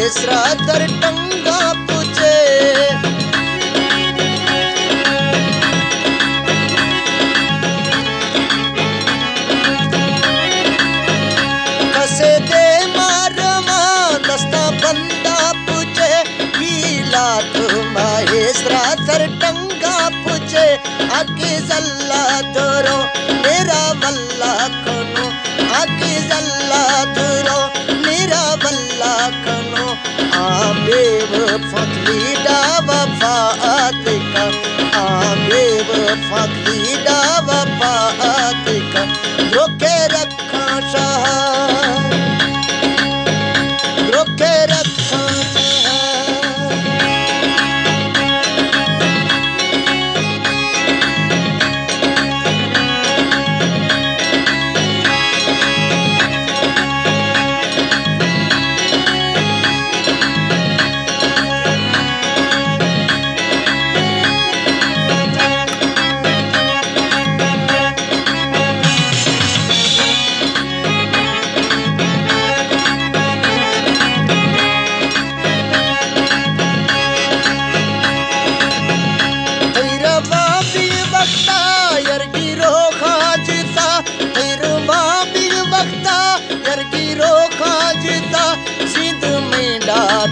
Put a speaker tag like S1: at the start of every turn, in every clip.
S1: माहेश्वरा दर टंगा पूछे कसे दे मारमा दस्ता बंदा पूछे कीलात माहेश्वरा दर टंगा पूछे आके जल्ला धरो मेरा वल्ला खनो आके जल्ला धरो मेरा वल्ला खनो आबेव फकीदा वफात का आबेव फकीदा वफात का रोके रखा शाह रोके रखा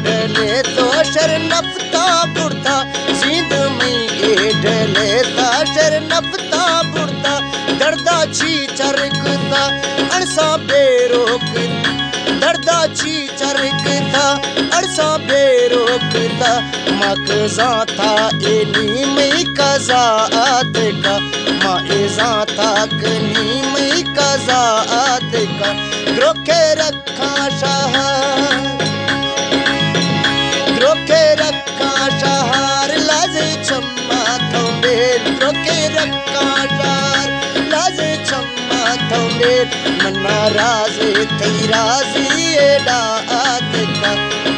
S1: डले तो शर नफता बुरता सिंध में डले ता शर नफता बुरता दर्दा छी चरकता अरसा बेरोक दर्दा छी चरकता अरसा बेरोकता मकजा था एनी में कज़ात का माइज़ा था कनी में कज़ात का रोके रखा शाह रोके रखा शहर लाज छम्मा थोमेल रोके रखा शहर लाज छम्मा थोमेल मन्ना राज़े थई राज़ी एडात का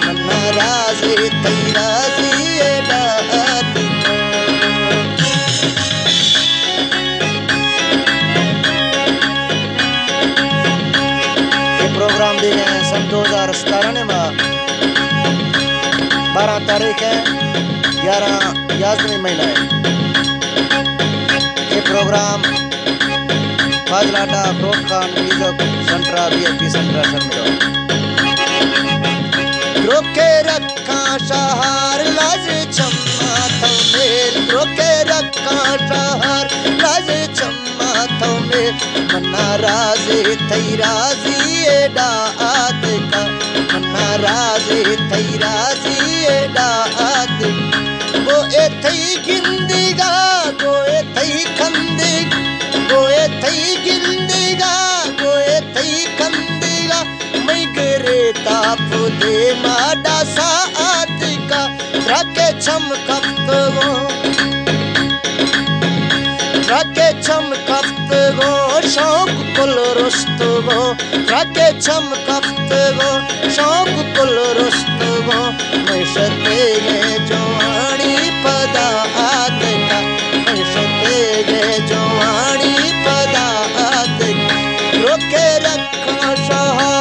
S1: मन्ना राज़े थई राज़ी एडात का ये प्रोग्राम दिए गए सन 2017 में 12 तारीख है 11वीं महीना है। ये प्रोग्राम फाजलाटा अफरोज खान म्यूजिक सेंट्रा VIP सेंट्रा शर्मिलो रोके रखा शहर लाज छम्मा थमेल रोके रखा शहर लाज छम्मा थमेल मन्ना राज़े थई राज़ी एडात का मन्ना राज़े थई राज़ी एडात गो एथई गिंदिगा गो एथई खंदिग गो एथई गिंदिगा गो एथई खंदिगा मैं गिरे ताप दे माडा सात का रखे छम कफ्तगो रखे छम कफ्तगो शौक कुल रुस्तगो रखे छम कफ्तगो शौक कुल रुस्तगो मैशते गे जवानी पदा आत का मैशते गे जवानी पदा आत का रोके रखा शहर